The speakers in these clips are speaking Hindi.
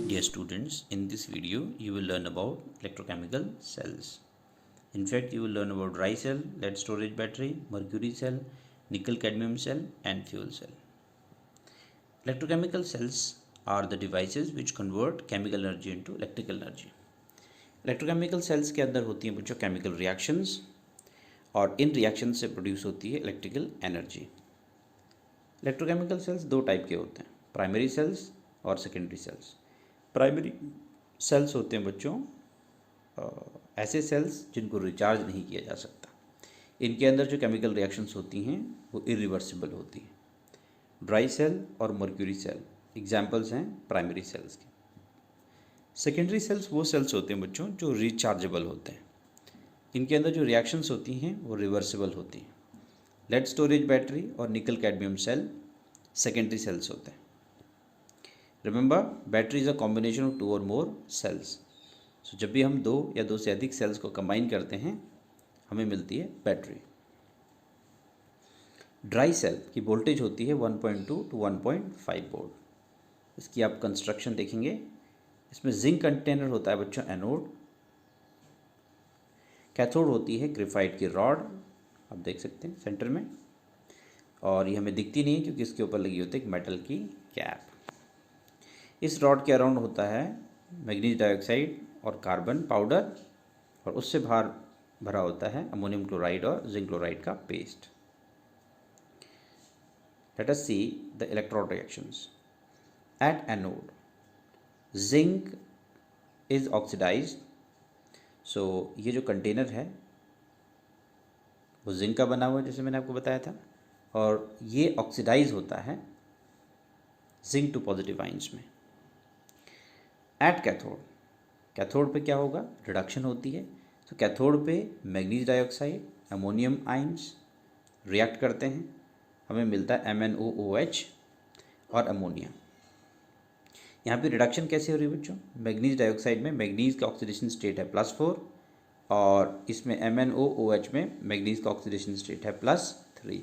Dear students, in this video you will learn about electrochemical cells. In fact, you will learn about dry cell, lead storage battery, mercury cell, nickel cadmium cell and fuel cell. Electrochemical cells are the devices which convert chemical energy into electrical energy. Electrochemical cells के अंदर होती हैं बच्चों chemical reactions और इन reactions से produce होती है electrical energy. Electrochemical cells दो टाइप के होते हैं, प्राइमरी सेल्स और सेकेंडरी सेल्स. प्राइमरी सेल्स होते हैं बच्चों ऐसे सेल्स जिनको रिचार्ज नहीं किया जा सकता. इनके अंदर जो केमिकल रिएक्शंस होती हैं वो इरिवर्सिबल होती हैं. ड्राई सेल और मर्क्यूरी सेल एग्जाम्पल्स हैं प्राइमरी सेल्स के. सेकेंडरी सेल्स वो सेल्स होते हैं बच्चों जो रिचार्जेबल होते हैं. इनके अंदर जो रिएक्शंस होती हैं वो रिवर्सिबल होती हैं. लेड स्टोरेज बैटरी और निकल कैडमियम सेल सेकेंडरी सेल्स होते हैं. Remember, battery is a combination of 2 और मोर सेल्स. सो जब भी हम दो या दो से अधिक सेल्स को कंबाइन करते हैं हमें मिलती है बैटरी. ड्राई सेल की वोल्टेज होती है 1.2 टू 1.5 वोल्ट. इसकी आप कंस्ट्रक्शन देखेंगे. इसमें जिंक कंटेनर होता है बच्चों एनोड. कैथोड होती है ग्रेफाइट की रॉड, आप देख सकते हैं सेंटर में, और ये हमें दिखती नहीं है क्योंकि इसके ऊपर लगी होती है एक मेटल की कैप. इस रॉड के अराउंड होता है मैग्नीज डाइऑक्साइड और कार्बन पाउडर, और उससे बाहर भरा होता है अमोनियम क्लोराइड और जिंक क्लोराइड का paste. Let us see the electrode reactions. At anode zinc is oxidised. So ये जो कंटेनर है वो जिंक का बना हुआ है जैसे मैंने आपको बताया था, और ये ऑक्सीडाइज होता है जिंक टू पॉजिटिव आइंस में. एट कैथोड, कैथोड पे क्या होगा, रिडक्शन होती है. तो कैथोड पे manganese dioxide ammonium ions react करते हैं, हमें मिलता है MnOOH और अमोनिया. यहाँ पे रिडक्शन कैसे हो रही है बच्चों, मैग्नीज डाइऑक्साइड में मैग्नीज का ऑक्सीडेशन स्टेट है +4 और इसमें MnOOH में मैग्नीज का ऑक्सीडेशन स्टेट है +3.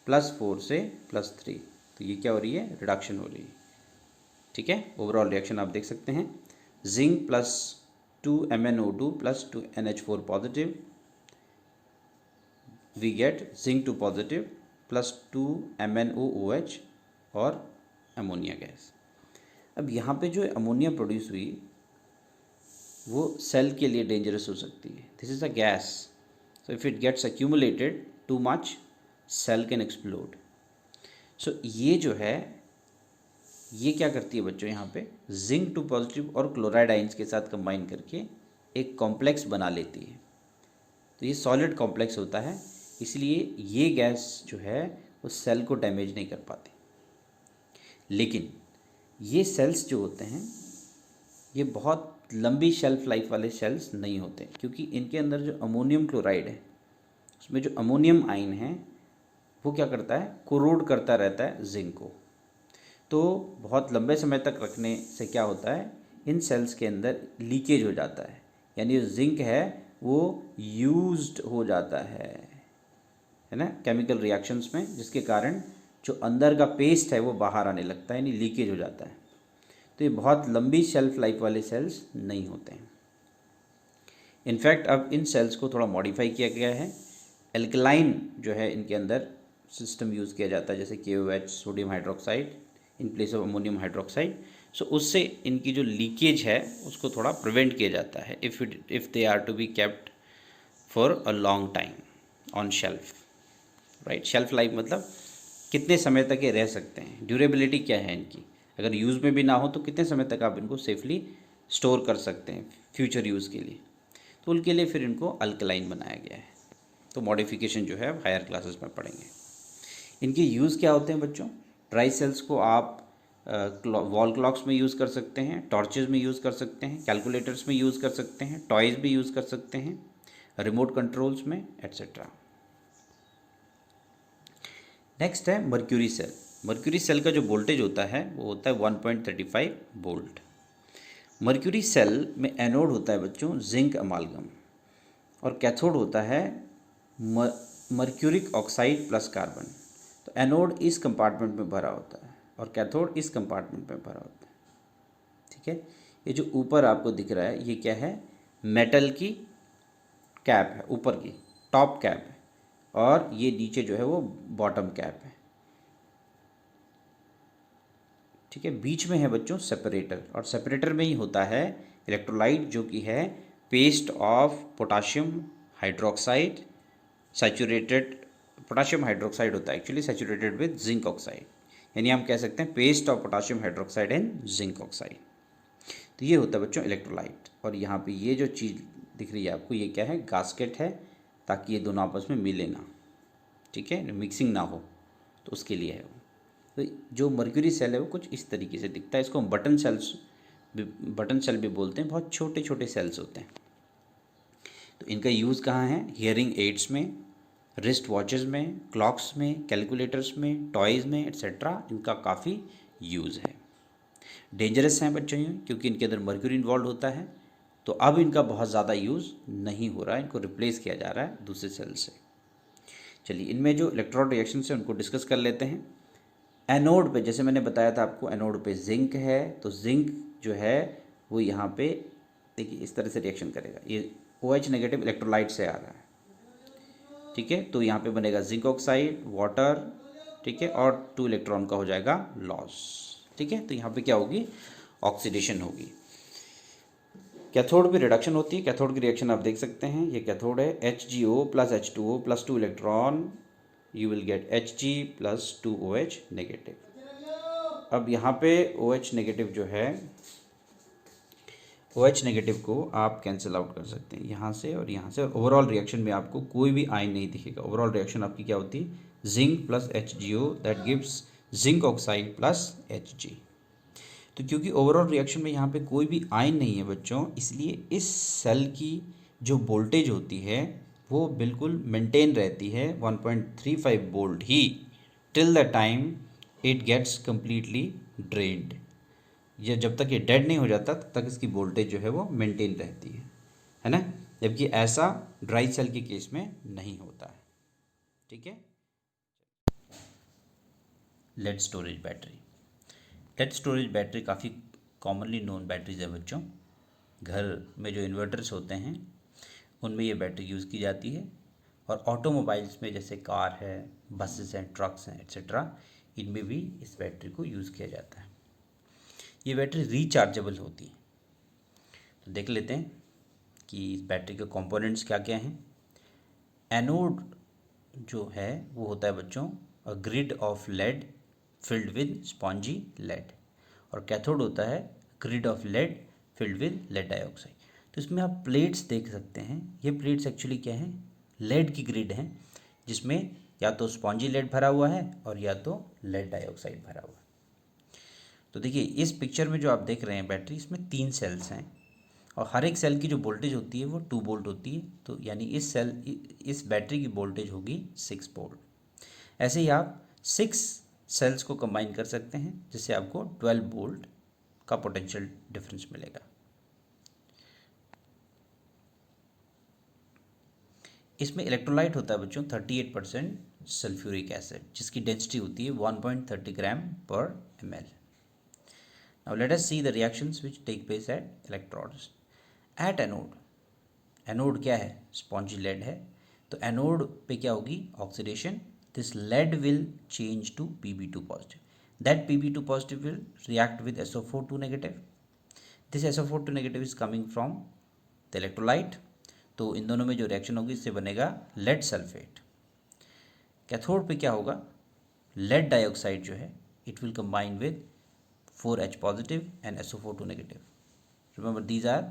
+4 से +3, तो ये क्या हो रही है, रिडक्शन हो रही है. ठीक है, ओवरऑल रिएक्शन आप देख सकते हैं. Zinc +2 MnO2 +2 NH4 positive, we get zinc 2 positive +2 MnOOH और अमोनिया गैस. अब यहाँ पे जो अमोनिया प्रोड्यूस हुई वो सेल के लिए डेंजरस हो सकती है. This is a gas, so if it gets accumulated too much cell can explode. So ये जो है ये क्या करती है बच्चों, यहाँ पे जिंक 2 पॉजिटिव और क्लोराइड आइंस के साथ कंबाइन करके एक कॉम्प्लेक्स बना लेती है. तो ये सॉलिड कॉम्प्लेक्स होता है, इसलिए ये गैस जो है वो सेल को डैमेज नहीं कर पाती. लेकिन ये सेल्स जो होते हैं ये बहुत लंबी शेल्फ लाइफ वाले सेल्स नहीं होते, क्योंकि इनके अंदर जो अमोनियम क्लोराइड है उसमें जो अमोनियम आयन है वो क्या करता है, कोरोड करता रहता है जिंक को. तो बहुत लंबे समय तक रखने से क्या होता है, इन सेल्स के अंदर लीकेज हो जाता है, यानी जो जिंक है वो यूज्ड हो जाता है ना, केमिकल रिएक्शंस में, जिसके कारण जो अंदर का पेस्ट है वो बाहर आने लगता है, यानी लीकेज हो जाता है. तो ये बहुत लंबी शेल्फ लाइफ वाले सेल्स नहीं होते हैं. इनफैक्ट अब इन सेल्स को थोड़ा मॉडिफाई किया गया है. एल्कलाइन जो है इनके अंदर सिस्टम यूज़ किया जाता है, जैसे KOH sodium hydroxide in place of ammonium hydroxide. So उससे इनकी जो लीकेज है उसको थोड़ा प्रिवेंट किया जाता है if they are to be kept for a long time on shelf. Right, shelf life मतलब कितने समय तक ये रह सकते हैं, ड्यूरेबिलिटी क्या है इनकी, अगर यूज़ में भी ना हो तो कितने समय तक आप इनको सेफली स्टोर कर सकते हैं फ्यूचर यूज़ के लिए. तो उनके लिए फिर इनको अल्कलाइन बनाया गया है. तो मॉडिफिकेशन जो है आप हायर क्लासेस में पढ़ेंगे. इनके यूज़ क्या होते हैं बच्चों, ड्राई सेल्स को आप वॉल क्लॉक्स में यूज़ कर सकते हैं, टॉर्चेस में यूज़ कर सकते हैं, कैलकुलेटर्स में यूज़ कर सकते हैं, टॉयज़ भी यूज़ कर सकते हैं, रिमोट कंट्रोल्स में एट्सेट्रा. नेक्स्ट है मर्क्यूरी सेल. मर्क्यूरी सेल का जो वोल्टेज होता है वो होता है 1.35 वोल्ट. मर्क्यूरी सेल में एनोड होता है बच्चों जिंक अमालगम, और कैथोड होता है मर्क्यूरिक ऑक्साइड प्लस कार्बन. तो एनोड इस कंपार्टमेंट में भरा होता है और कैथोड इस कंपार्टमेंट में भरा होता है। ठीक है, ये जो ऊपर आपको दिख रहा है ये क्या है, मेटल की कैप है, ऊपर की टॉप कैप है, और ये नीचे जो है वो बॉटम कैप है। ठीक है, बीच में है बच्चों सेपरेटर, और सेपरेटर में ही होता है इलेक्ट्रोलाइट, जो कि है paste of potassium hydroxide saturated, potassium hydroxide होता है actually, saturated with zinc oxide, यानी हम कह सकते हैं paste of potassium hydroxide and zinc oxide. तो ये होता है बच्चों इलेक्ट्रोलाइट। और यहाँ पे ये जो चीज़ दिख रही है आपको, ये क्या है, गास्केट है, ताकि ये दोनों आपस में मिले ना, ठीक है, मिक्सिंग ना हो, तो उसके लिए है वो। तो जो मर्क्यूरी सेल है वो कुछ इस तरीके से दिखता है। इसको हम बटन सेल भी बोलते हैं। बहुत छोटे छोटे सेल्स होते हैं। तो इनका यूज़ कहाँ है, हियरिंग एड्स में, रिस्ट वॉचेस में, क्लॉक्स में, कैलकुलेटर्स में, टॉयज़ में एट्सेट्रा, इनका काफ़ी यूज़ है। डेंजरस हैं बच्चों ये, क्योंकि इनके अंदर मर्क्यूरी इन्वॉल्व होता है। तो अब इनका बहुत ज़्यादा यूज़ नहीं हो रहा है, इनको रिप्लेस किया जा रहा है दूसरे सेल से। चलिए, इनमें जो इलेक्ट्रॉन रिएक्शन है उनको डिस्कस कर लेते हैं। एनोड पे, जैसे मैंने बताया था आपको, एनोड पे जिंक है, तो जिंक जो है वो यहाँ पे देखिए इस तरह से रिएक्शन करेगा। ये OH नेगेटिव इलेक्ट्रोलाइट से आ रहा है, ठीक है। तो यहाँ पे बनेगा जिंक ऑक्साइड, वाटर, ठीक है, और 2 इलेक्ट्रॉन का हो जाएगा लॉस, ठीक है। तो यहाँ पे क्या होगी, ऑक्सीडेशन होगी। कैथोड पे रिडक्शन होती है। कैथोड की रिएक्शन आप देख सकते हैं, ये कैथोड है, HgO plus H2O plus 2 electron, you will get Hg plus 2OH negative. अब यहाँ पे OH नेगेटिव जो है, OH नेगेटिव को आप कैंसिल आउट कर सकते हैं यहाँ से और यहाँ से, और ओवरऑल रिएक्शन में आपको कोई भी आयन नहीं दिखेगा। ओवरऑल रिएक्शन आपकी क्या होती है, zinc plus HgO that gives zinc oxide plus Hg। तो क्योंकि ओवरऑल रिएक्शन में यहाँ पे कोई भी आयन नहीं है बच्चों, इसलिए इस सेल की जो वोल्टेज होती है वो बिल्कुल मेंटेन रहती है 1.35 वोल्ट ही, till the time it gets completely drained. ये जब तक ये डेड नहीं हो जाता तब तक इसकी वोल्टेज जो है वो मेंटेन रहती है ना। जबकि ऐसा ड्राई सेल के केस में नहीं होता है, ठीक है। Lead storage battery, lead storage battery काफ़ी कॉमनली नोन बैटरीज है बच्चों। घर में जो इन्वर्टर्स होते हैं उनमें ये बैटरी यूज़ की जाती है, और ऑटोमोबाइल्स में जैसे कार है, बसेस हैं, ट्रक्स हैं एट्सेट्रा, इनमें भी इस बैटरी को यूज़ किया जाता है। ये बैटरी रिचार्जेबल होती है। तो देख लेते हैं कि इस बैटरी के कंपोनेंट्स क्या क्या हैं। एनोड जो है वो होता है बच्चों a grid of lead filled with spongy lead, और कैथोड होता है grid of lead filled with lead dioxide. तो इसमें आप प्लेट्स देख सकते हैं, ये प्लेट्स एक्चुअली क्या हैं, लेड की ग्रिड हैं, जिसमें या तो स्पॉन्जी लेड भरा हुआ है और या तो लेड डाइऑक्साइड भरा हुआ है। तो देखिए इस पिक्चर में जो आप देख रहे हैं बैटरी, इसमें 3 सेल्स हैं, और हर एक सेल की जो वोल्टेज होती है वो 2 वोल्ट होती है। तो यानी इस बैटरी की वोल्टेज होगी 6 वोल्ट। ऐसे ही आप 6 सेल्स को कंबाइन कर सकते हैं, जिससे आपको 12 वोल्ट का पोटेंशियल डिफरेंस मिलेगा। इसमें इलेक्ट्रोलाइट होता है बच्चों 38% सल्फ्यूरिक एसिड, जिसकी डेंसिटी होती है 1.30 ग्राम पर ml। Now let us see the reactions which take place at electrodes. At anode, anode क्या है, स्पॉन्जी लेड है, तो एनोड पे क्या होगी, oxidation. This lead will change to Pb2 positive, that Pb2 positive will react with SO4 negative. This SO4 negative is coming from the electrolyte. तो इन दोनों में जो रिएक्शन होगी इससे बनेगा लेड सल्फेट। कैथोड पे क्या होगा, लेड डाइऑक्साइड जो है it will combine with 4H positive and SO4 negative. Remember these are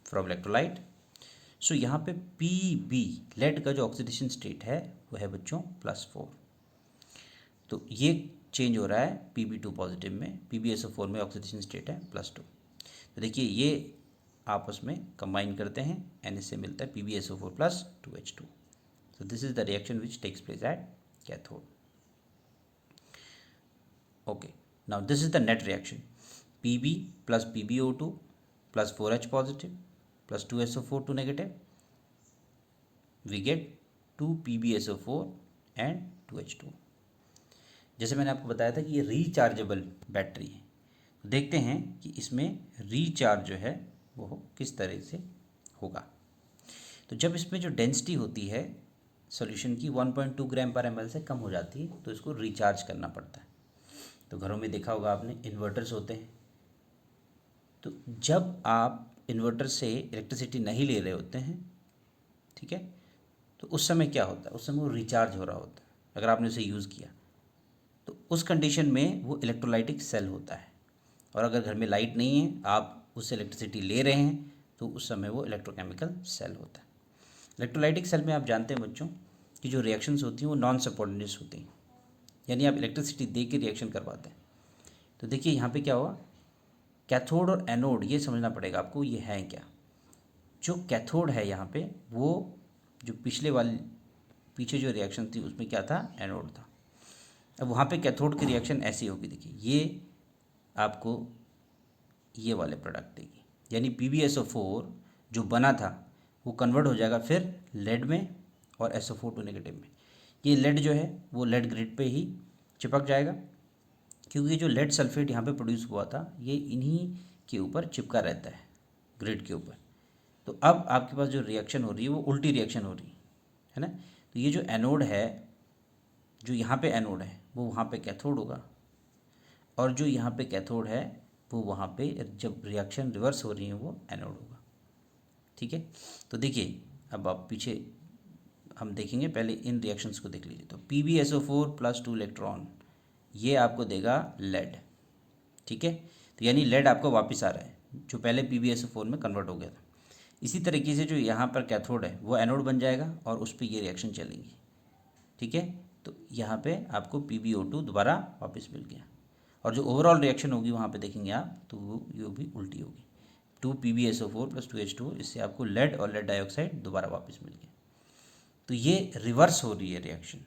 from electrolyte. So यहाँ पे Pb लेड का जो ऑक्सीडेशन स्टेट है वो है बच्चों +4। तो ये चेंज हो रहा है Pb2 पॉजिटिव में, PbSO4 में ऑक्सीडेशन स्टेट है +2। तो देखिए ये आपस में कंबाइन करते हैं एंड इससे मिलता है PbSO4 + 2H2। So this is the reaction which takes place at cathode. Okay, now this is the net reaction, Pb + PbO2 + 4H positive + 2SO4 negative, we get 2 PbSO4 and 2H2। जैसे मैंने आपको बताया था कि ये रिचार्जेबल बैटरी है। तो देखते हैं कि इसमें रिचार्ज जो है वो किस तरह से होगा। तो जब इसमें जो डेंसिटी होती है सॉल्यूशन की 1.2 ग्राम पर ml से कम हो जाती है तो इसको रिचार्ज करना पड़ता है। तो घरों में देखा होगा आपने, इन्वर्टर्स होते हैं। तो जब आप इन्वर्टर से इलेक्ट्रिसिटी नहीं ले रहे होते हैं, ठीक है, तो उस समय क्या होता है, उस समय वो रिचार्ज हो रहा होता है। अगर आपने उसे यूज़ किया तो उस कंडीशन में वो इलेक्ट्रोलाइटिक सेल होता है। और अगर घर में लाइट नहीं है, आप उससे इलेक्ट्रिसिटी ले रहे हैं, तो उस समय वो इलेक्ट्रोकेमिकल सेल होता है। इलेक्ट्रोलाइटिक सेल में आप जानते हैं बच्चों कि जो रिएक्शंस होती हैं वो नॉन सपोर्टेनियस होती हैं, यानी आप इलेक्ट्रिसिटी दे के रिएक्शन करवाते हैं। तो देखिए यहाँ पे क्या हुआ, कैथोड और एनोड, ये समझना पड़ेगा आपको, ये है क्या। जो कैथोड है यहाँ पे, वो जो पीछे जो रिएक्शन थी उसमें क्या था, एनोड था। अब वहाँ पे कैथोड की रिएक्शन ऐसी होगी, देखिए ये आपको ये वाले प्रोडक्ट देगी, यानी PbSO4 जो बना था वो कन्वर्ट हो जाएगा फिर लेड में और SO4 नेगेटिव में। ये लेड जो है वो लेड ग्रिड पे ही चिपक जाएगा, क्योंकि जो लेड सल्फेट यहाँ पे प्रोड्यूस हुआ था ये इन्हीं के ऊपर चिपका रहता है, ग्रिड के ऊपर। तो अब आपके पास जो रिएक्शन हो रही है वो उल्टी रिएक्शन हो रही है ना। तो ये जो एनोड है, जो यहाँ पे एनोड है वो वहाँ पे कैथोड होगा, और जो यहाँ पे कैथोड है वो वहाँ पे जब रिएक्शन रिवर्स हो रही है वो एनोड होगा, ठीक है। तो देखिए अब आप पीछे हम देखेंगे, पहले इन रिएक्शंस को देख लीजिए। तो PbSO4 + 2 इलेक्ट्रॉन ये आपको देगा लेड, ठीक है। तो यानी लेड आपको वापस आ रहा है, जो पहले PbSO4 में कन्वर्ट हो गया था। इसी तरीके से जो यहाँ पर कैथोड है वो एनोड बन जाएगा और उस पर ये रिएक्शन चलेंगी, ठीक है। तो यहाँ पे आपको PbO2 दोबारा वापस मिल गया, और जो ओवरऑल रिएक्शन होगी वहाँ पे देखेंगे आप तो वो भी उल्टी होगी। 2 PbSO4 + 2 H2O, इससे आपको लेड और लेड डाइऑक्साइड दोबारा वापस मिल गया। तो ये रिवर्स हो रही है रिएक्शन,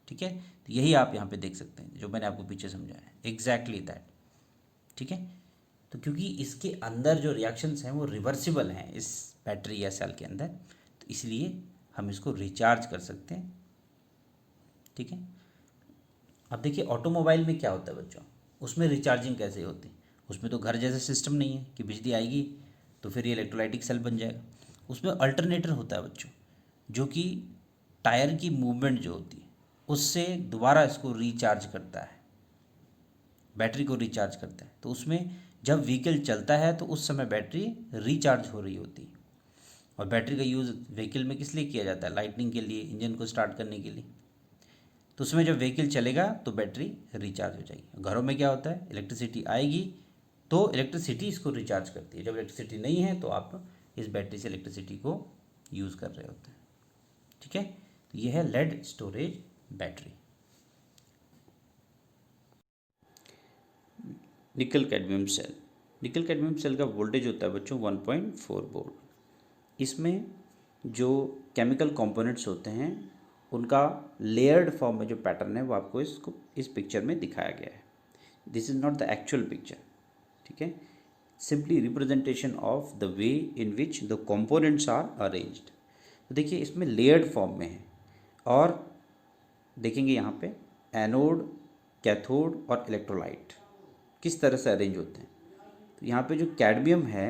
ठीक है। तो यही आप यहाँ पे देख सकते हैं जो मैंने आपको पीछे समझाया है, एग्जैक्टली दैट, ठीक है। तो क्योंकि इसके अंदर जो रिएक्शंस हैं वो रिवर्सिबल हैं इस बैटरी या सेल के अंदर, तो इसलिए हम इसको रिचार्ज कर सकते हैं, ठीक है। अब देखिए ऑटोमोबाइल में क्या होता है बच्चों, उसमें रिचार्जिंग कैसे होती है। उसमें तो घर जैसा सिस्टम नहीं है कि बिजली आएगी तो फिर ये इलेक्ट्रोलाइटिक सेल बन जाएगा। उसमें अल्टरनेटर होता है बच्चों, जो कि टायर की मूवमेंट जो होती है उससे दोबारा इसको रिचार्ज करता है, बैटरी को रिचार्ज करता है। तो उसमें जब व्हीकल चलता है तो उस समय बैटरी रिचार्ज हो रही होती है। और बैटरी का यूज़ व्हीकल में किस लिए किया जाता है, लाइटनिंग के लिए, इंजन को स्टार्ट करने के लिए। तो उसमें जब व्हीकल चलेगा तो बैटरी रिचार्ज हो जाएगी। घरों में क्या होता है, इलेक्ट्रिसिटी आएगी तो इलेक्ट्रिसिटी इसको रिचार्ज करती है, जब इलेक्ट्रिसिटी नहीं है तो आप इस बैटरी से इलेक्ट्रिसिटी को यूज़ कर रहे होते हैं, ठीक है। तो यह है lead storage battery. Nickel cadmium cell, nickel cadmium cell का वोल्टेज होता है बच्चों 1.4 वोल्ट। इसमें जो केमिकल कंपोनेंट्स होते हैं उनका लेयर्ड फॉर्म में जो पैटर्न है वो आपको इस पिक्चर में दिखाया गया है। This is not the actual picture, ठीक है, simply representation of the way in which the components are arranged. तो देखिए इसमें लेयर्ड फॉर्म में है, और देखेंगे यहाँ पे एनोड, कैथोड और इलेक्ट्रोलाइट किस तरह से अरेंज होते हैं। तो यहाँ पे जो कैडमियम है,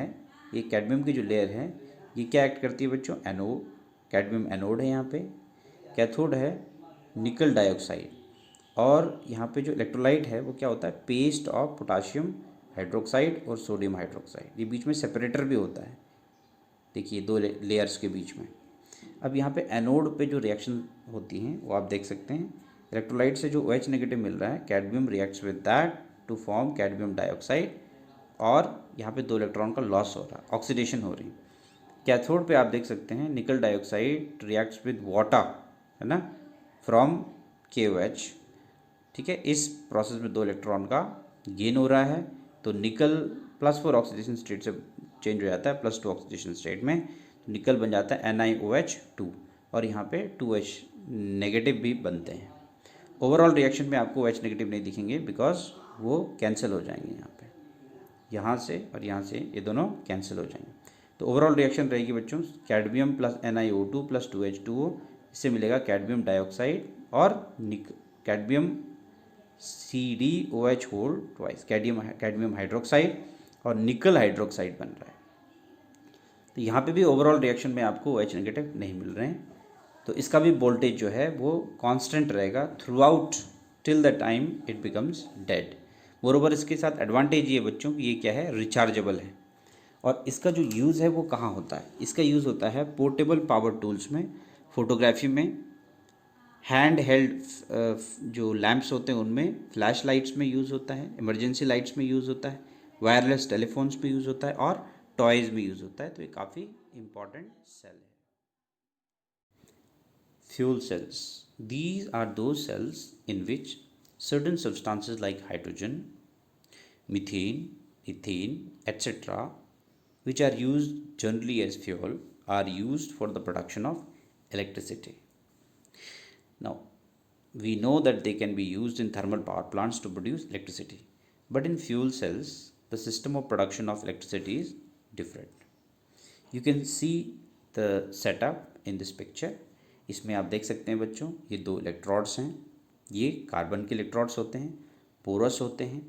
ये कैडमियम की जो लेयर है ये क्या एक्ट करती है बच्चों, एनोड, कैडमियम एनोड है यहाँ पे, कैथोड है निकल डाइऑक्साइड, और यहाँ पे जो इलेक्ट्रोलाइट है वो क्या होता है, पेस्ट ऑफ पोटाशियम हाइड्रोक्साइड और सोडियम हाइड्रोक्साइड। ये बीच में सेपरेटर भी होता है, देखिए दो लेयर्स के बीच में। अब यहाँ पे एनोड पे जो रिएक्शन होती हैं वो आप देख सकते हैं, इलेक्ट्रोलाइट से जो OH नेगेटिव मिल रहा है, cadmium reacts with that to form cadmium dioxide, और यहाँ पे 2 इलेक्ट्रॉन का लॉस हो रहा है, ऑक्सीडेशन हो रही है। कैथोड पे आप देख सकते हैं निकल डाइऑक्साइड रिएक्ट्स विद वाटर, है ना, फ्रॉम KOH, ठीक है। इस प्रोसेस में 2 इलेक्ट्रॉन का गेन हो रहा है, तो निकल +4 ऑक्सीडेशन स्टेट से चेंज हो जाता है +2 ऑक्सीडेशन स्टेट में, तो निकल बन जाता है NiOH2, और यहाँ पे 2H नेगेटिव भी बनते हैं। ओवरऑल रिएक्शन में आपको OH नेगेटिव नहीं दिखेंगे बिकॉज वो कैंसिल हो जाएंगे, यहाँ से और यहाँ से ये दोनों कैंसिल हो जाएंगे। तो ओवरऑल रिएक्शन रहेगी बच्चों कैडमियम + NiO2 + 2H2O, इससे मिलेगा कैडमियम डाइऑक्साइड और cadmium CdOH whole twice, cadmium hydroxide और निकल हाइड्रोक्साइड बन रहा है। तो यहाँ पे भी ओवरऑल रिएक्शन में आपको OH नेगेटिव नहीं मिल रहे हैं, तो इसका भी वोल्टेज जो है वो कांस्टेंट रहेगा through out till the time it becomes dead. Moreover इसके साथ एडवांटेज ये बच्चों कि ये क्या है, रिचार्जेबल है। और इसका जो यूज़ है वो कहाँ होता है, इसका यूज़ होता है पोर्टेबल पावर टूल्स में, फोटोग्राफी में, हैंड हेल्ड जो लैंप्स होते हैं उनमें, फ्लैश लाइट्स में यूज़ होता है, इमरजेंसी लाइट्स में यूज़ होता है, वायरलेस टेलीफोन्स में यूज़ होता है और टॉयज़ में यूज़ होता है। तो ये काफ़ी इंपॉर्टेंट सेल है। Fuel cells. These are those cells in which certain substances like hydrogen, methane, ethane, etc., which are used generally as fuel, are used for the production of electricity. Now, we know that they can be used in thermal power plants to produce electricity, but in fuel cells, the system of production of electricity is different. You can see the setup in this picture. इसमें आप देख सकते हैं बच्चों, ये दो इलेक्ट्रोड्स हैं, ये कार्बन के इलेक्ट्रोड्स होते हैं, पोरस होते हैं।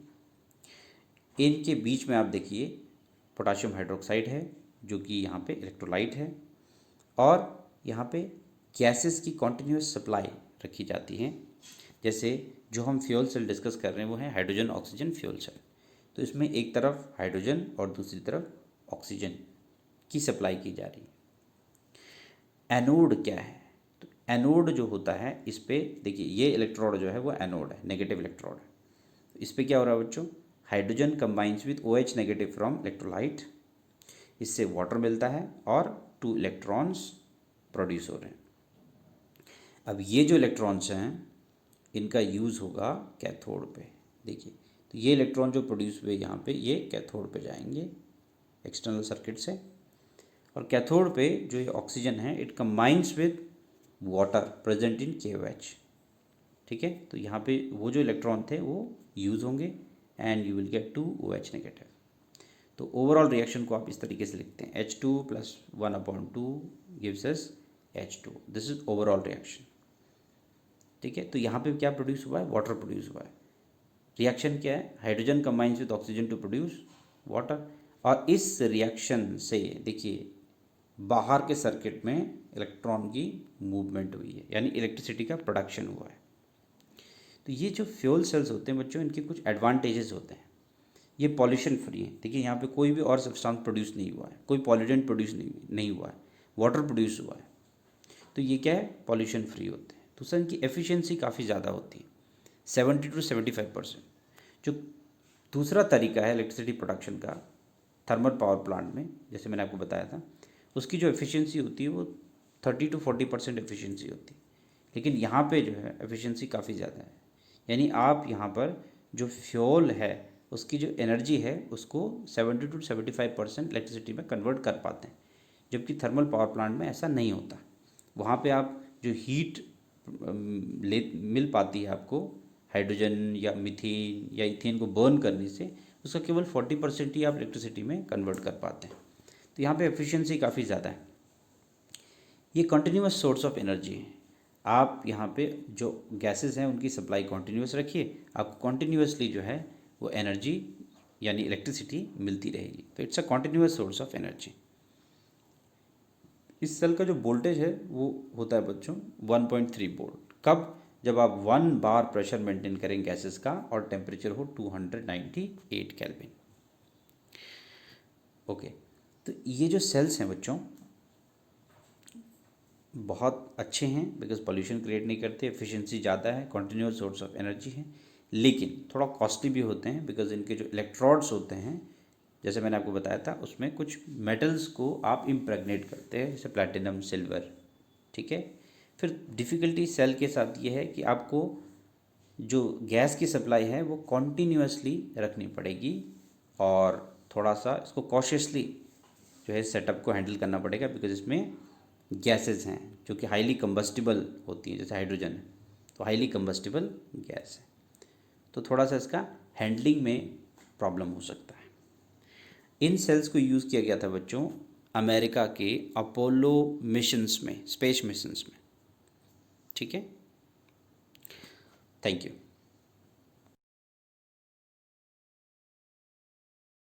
इनके बीच में आप देखिए पोटाशियम हाइड्रोक्साइड है जो कि यहाँ पे इलेक्ट्रोलाइट है, और यहाँ पे गैसेस की कॉन्टिन्यूस सप्लाई रखी जाती है। जैसे जो हम फ्यूल सेल डिस्कस कर रहे हैं वो है हाइड्रोजन ऑक्सीजन फ्यूल सेल। तो इसमें एक तरफ हाइड्रोजन और दूसरी तरफ ऑक्सीजन की सप्लाई की जा रही है। एनोड क्या है, तो एनोड जो होता है इस पर देखिए, ये इलेक्ट्रोड जो है वो एनोड है, नेगेटिव इलेक्ट्रोड है। तो इस पर क्या हो रहा है बच्चों, hydrogen combines with OH negative from electrolyte, इससे वाटर मिलता है और 2 इलेक्ट्रॉन्स प्रोड्यूस हो रहे हैं। अब ये जो इलेक्ट्रॉन्स हैं इनका यूज़ होगा कैथोड पे। देखिए, तो ये इलेक्ट्रॉन जो प्रोड्यूस हुए यहाँ पे, ये कैथोड पे जाएंगे एक्सटर्नल सर्किट से, और कैथोड पे जो ये ऑक्सीजन है it combines with water present in KOH। ठीक है, तो यहाँ पे वो जो इलेक्ट्रॉन थे वो यूज़ होंगे and you will get 2 OH negative. तो ओवरऑल रिएक्शन को आप इस तरीके से लिखते हैं, H2 + 1/2 gives us H2। This is overall reaction. ठीक है, तो यहाँ पे क्या प्रोड्यूस हुआ है, वाटर प्रोड्यूस हुआ है। रिएक्शन क्या है, hydrogen combines with oxygen to produce water, और इस रिएक्शन से देखिए बाहर के सर्किट में इलेक्ट्रॉन की मूवमेंट हुई है, यानी इलेक्ट्रिसिटी का प्रोडक्शन हुआ है। तो ये जो फ्यूल सेल्स होते हैं बच्चों, इनके कुछ एडवांटेजेस होते हैं। ये पॉल्यूशन फ्री है। देखिए यहाँ पे कोई भी और सब्सटेंस प्रोड्यूस नहीं हुआ है, कोई पॉल्यूटेंट प्रोड्यूस नहीं हुआ है, वाटर प्रोड्यूस हुआ है। तो ये क्या है, पॉल्यूशन फ्री होते हैं। दूसरा, इनकी एफिशिएंसी काफ़ी ज़्यादा होती है, 70 to 75%। जो दूसरा तरीका है इलेक्ट्रिसिटी प्रोडक्शन का थर्मल पावर प्लांट में, जैसे मैंने आपको बताया था, उसकी जो एफिशिएंसी होती है वो 30 to 40% एफिशिएंसी होती है। लेकिन यहाँ पे जो है एफिशिएंसी काफ़ी ज़्यादा है, यानी आप यहाँ पर जो फ्यूल है उसकी जो एनर्जी है उसको 70 to 75% इलेक्ट्रिसिटी में कन्वर्ट कर पाते हैं, जबकि थर्मल पावर प्लांट में ऐसा नहीं होता। वहाँ पे आप जो हीट मिल पाती है आपको हाइड्रोजन या मीथेन या इथेन को बर्न करने से, उसका केवल 40% ही आप इलेक्ट्रिसिटी में कन्वर्ट कर पाते हैं। तो यहाँ पे एफिशिएंसी काफ़ी ज़्यादा है। ये कंटिन्यूस सोर्स ऑफ एनर्जी है। आप यहाँ पे जो गैसेस हैं उनकी सप्लाई कंटिन्यूस रखिए, आपको कंटिन्यूसली जो है वो एनर्जी यानी इलेक्ट्रिसिटी मिलती रहेगी। तो it's a continuous source of energy. इस सेल का जो वोल्टेज है वो होता है बच्चों 1.3 वोल्ट। कब, जब आप 1 बार प्रेशर मेंटेन करें गैसेस का और टेम्परेचर हो 298 केल्विन। ओके, तो ये जो सेल्स हैं बच्चों बहुत अच्छे हैं बिकॉज पॉल्यूशन क्रिएट नहीं करते, एफिशिएंसी ज़्यादा है, कंटिन्यूस सोर्स ऑफ एनर्जी है, लेकिन थोड़ा कॉस्टली भी होते हैं बिकॉज इनके जो इलेक्ट्रोड्स होते हैं, जैसे मैंने आपको बताया था, उसमें कुछ मेटल्स को आप इम्प्रेगनेट करते हैं, जैसे प्लैटिनम, सिल्वर। ठीक है, फिर डिफ़िकल्टी सेल के साथ ये है कि आपको जो गैस की सप्लाई है वो कॉन्टीन्यूसली रखनी पड़ेगी, और थोड़ा सा इसको कॉशियसली जो है सेटअप को हैंडल करना पड़ेगा बिकॉज इसमें गैसेस हैं जो कि हाईली कंबस्टिबल होती हैं, जैसे हाइड्रोजन है तो हाईली कंबस्टिबल गैस है, तो थोड़ा सा इसका हैंडलिंग में प्रॉब्लम हो सकता है। इन सेल्स को यूज़ किया गया था बच्चों अमेरिका के अपोलो मिशंस में, स्पेस मिशंस में। ठीक है, थैंक यू।